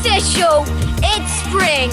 official, it's spring.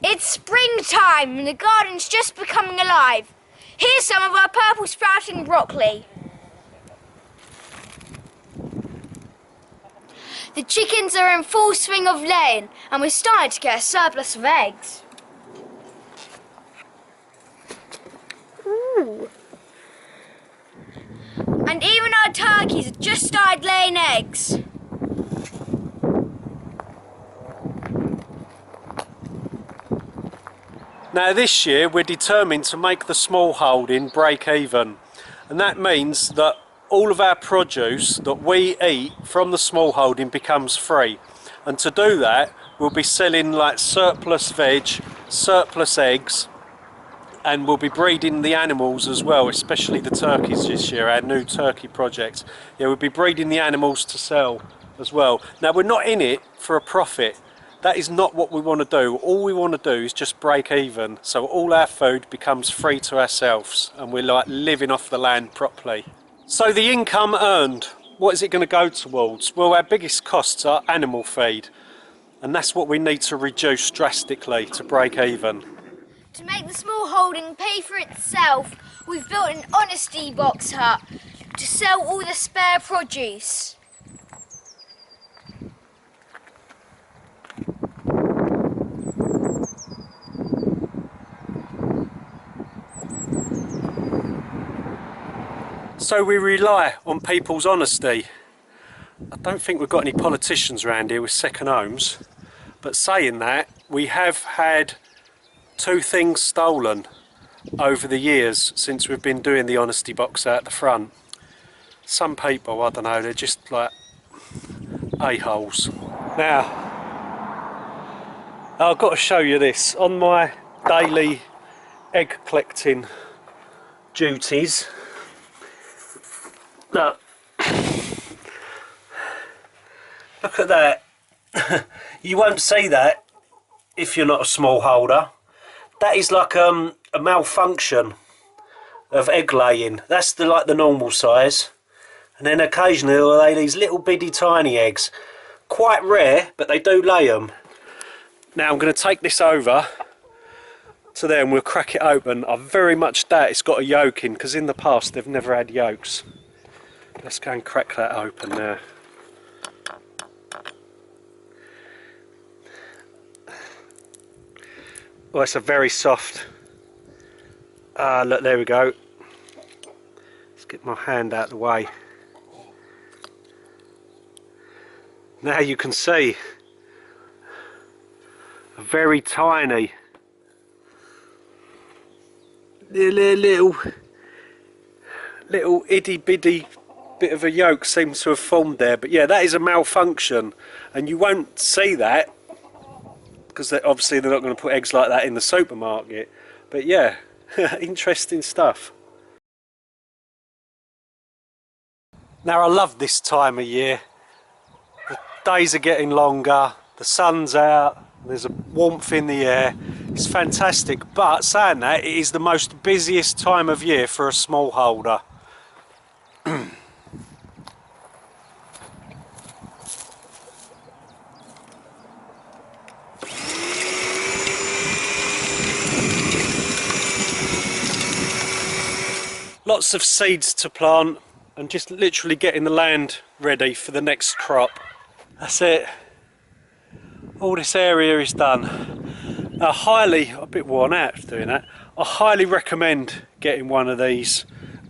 It's springtime and the garden's just becoming alive. Here's some of our purple sprouting broccoli. The chickens are in full swing of laying and we're starting to get a surplus of eggs. Ooh. And even our turkeys have just started laying eggs. Now this year we're determined to make the smallholding break even, and that means that all of our produce that we eat from the smallholding becomes free, and to do that we'll be selling like surplus veg, surplus eggs, and we'll be breeding the animals as well, especially the turkeys this year, our new turkey project. Yeah, we'll be breeding the animals to sell as well. Now we're not in it for a profit. That is not what we want to do. All we want to do is just break even, so all our food becomes free to ourselves and we're like living off the land properly. So the income earned, what is it going to go towards? Well, our biggest costs are animal feed, and that's what we need to reduce drastically to break even. To make the smallholding pay for itself, we've built an honesty box hut to sell all the spare produce. So we rely on people's honesty. I don't think we've got any politicians around here with second homes, but saying that, we have had 2 things stolen over the years since we've been doing the honesty box out the front. Some people, I don't know, they're just like a-holes. Now, I've got to show you this. On my daily egg collecting duties, look at that. You won't see that if you're not a smallholder. That is like a malfunction of egg laying. That's like the normal size, and then occasionally they'll lay these little bitty tiny eggs. Quite rare, but they do lay them. Now I'm going to take this over to there and we'll crack it open. I very much doubt it's got a yolk in, because in the past they've never had yolks. Let's go and crack that open now. Well, it's a very soft. Look, there we go. Let's get my hand out of the way. Now you can see a very tiny little itty bitty bit of a yolk seems to have formed there, but yeah, that is a malfunction, and you won't see that because obviously they're not going to put eggs like that in the supermarket. But yeah, interesting stuff. Now I love this time of year. The days are getting longer, the sun's out, there's a warmth in the air. It's fantastic, but saying that, it is the most busiest time of year for a smallholder. Lots of seeds to plant and just literally getting the land ready for the next crop. That's it. All this area is done. A bit worn out doing that. I highly recommend getting one of these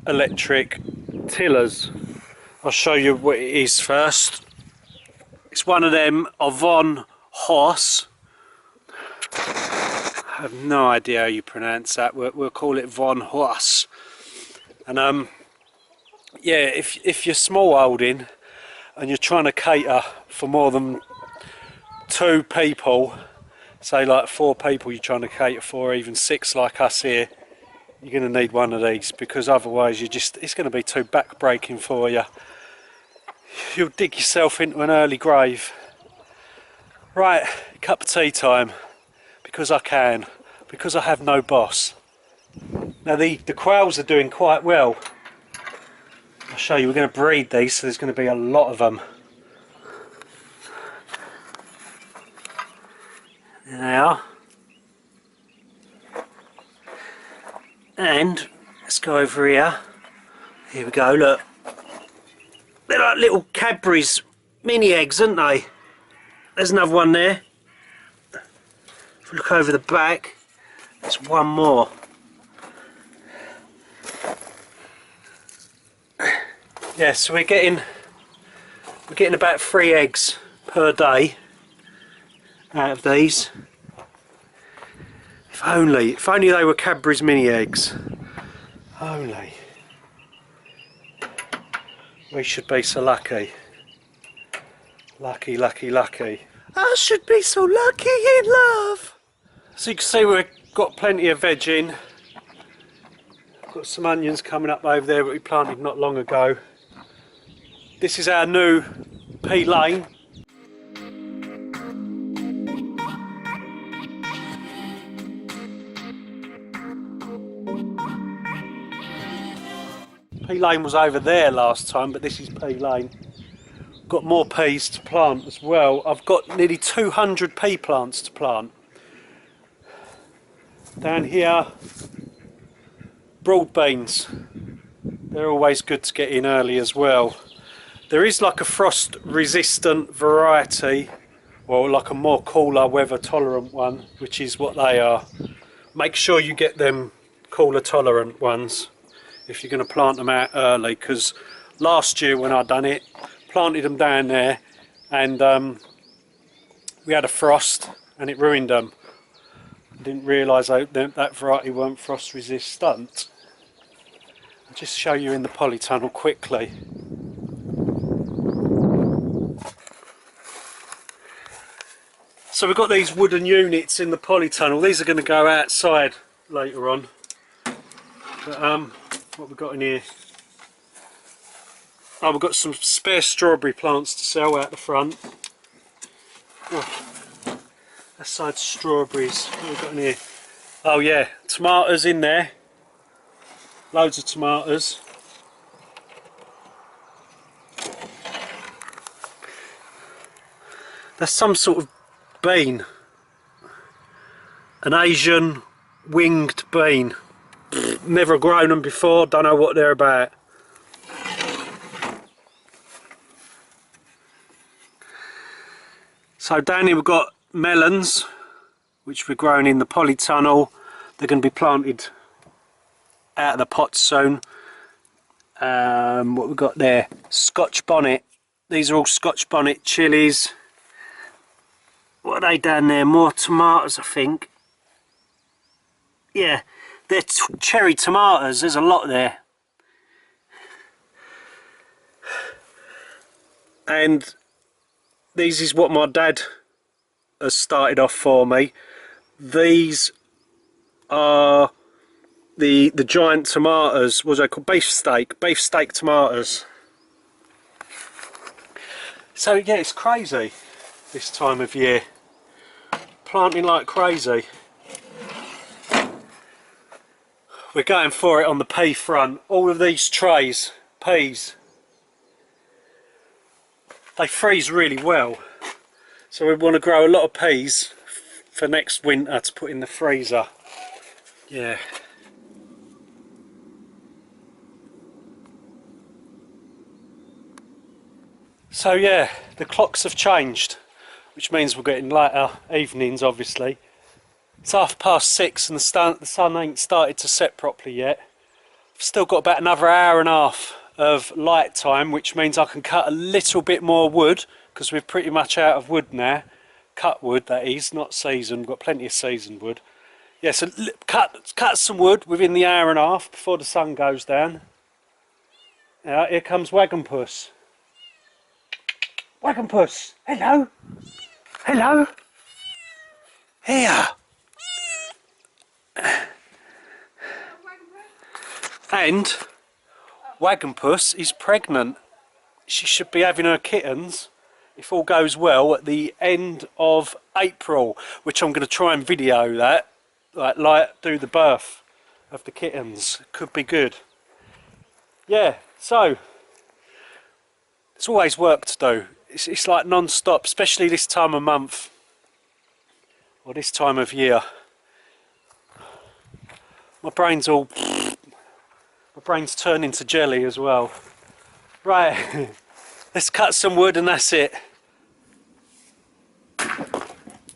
electric tillers. I'll show you what it is first. It's one of them Avon horse. I have no idea how you pronounce that. We'll call it von Horst. And yeah, if you're small holding and you're trying to cater for more than 2 people, say like 4 people you're trying to cater for, or even 6 like us here, you're going to need one of these, because otherwise it's going to be too back-breaking for you. You'll dig yourself into an early grave. Right, cup of tea time, because I can, because I have no boss. Now the quails are doing quite well. I'll show you, we're going to breed these, so there's going to be a lot of them. There they are. And let's go over here. Here we go, look. They're like little Cadbury's mini eggs, aren't they? There's another one there. If we look over the back, there's one more. Yeah, so we're getting about 3 eggs per day out of these. If only they were Cadbury's mini eggs. Only. We should be so lucky. Lucky, lucky, lucky. I should be so lucky in love. So you can see we've got plenty of veg in. Got some onions coming up over there that we planted not long ago. This is our new pea lane. Pea lane was over there last time, but this is pea lane. Got more peas to plant as well. I've got nearly 200 pea plants to plant. Down here, broad beans. They're always good to get in early as well. There is like a frost resistant variety, or like a more cooler weather tolerant one, which is what they are. Make sure you get them cooler tolerant ones if you're going to plant them out early, because last year when I done it, planted them down there, and we had a frost and it ruined them. I didn't realise that variety weren't frost resistant. I'll just show you in the polytunnel quickly. So we've got these wooden units in the polytunnel. These are going to go outside later on. But what we've got in here? Oh, we've got some spare strawberry plants to sell out the front. Oh, that side's strawberries. What have we got in here? Oh yeah, tomatoes in there. Loads of tomatoes. That's some sort of bean. An Asian winged bean. Never grown them before, don't know what they're about. So down here we've got melons, which we're growing in the polytunnel. They're going to be planted out of the pots soon. What we've got there, Scotch bonnet. These are all Scotch bonnet chilies. What are they down there? More tomatoes, I think. Yeah, they're cherry tomatoes. There's a lot there. And these is what my dad has started off for me. These are the giant tomatoes. What's they called? Beef steak tomatoes. So yeah, it's crazy this time of year. Planting like crazy. We're going for it on the pea front. All of these trays, peas, they freeze really well. So we want to grow a lot of peas for next winter to put in the freezer. Yeah. So yeah, the clocks have changed, which means we're getting later evenings obviously. It's 6:30 and the sun ain't started to set properly yet. I've still got about another hour and a half of light time, which means I can cut a little bit more wood, because we're pretty much out of wood now. Cut wood, that is, not seasoned. We've got plenty of seasoned wood. Yeah, so cut some wood within the hour and a half before the sun goes down. Here comes Wagon Puss. Wagon Puss, hello. Hello. Here. And Wagon Puss is pregnant. She should be having her kittens, if all goes well, at the end of April, which I'm going to try and video that, like do the birth of the kittens. Could be good. Yeah, so there's always work to do. It's like non-stop, especially this time of month or this time of year. My brain's turning to jelly as well. Right, let's cut some wood and that's it.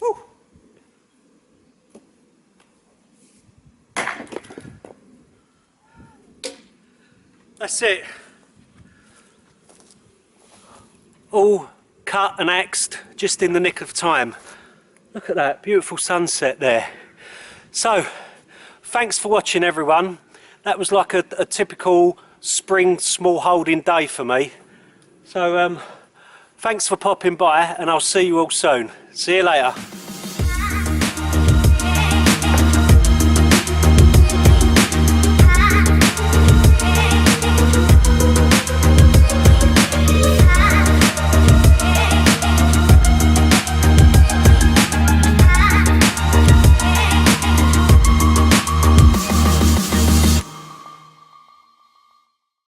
Woo. That's it. All cut and axed just in the nick of time. Look at that beautiful sunset there. So, thanks for watching everyone. That was like a typical spring small holding day for me. So thanks for popping by and I'll see you all soon. See you later.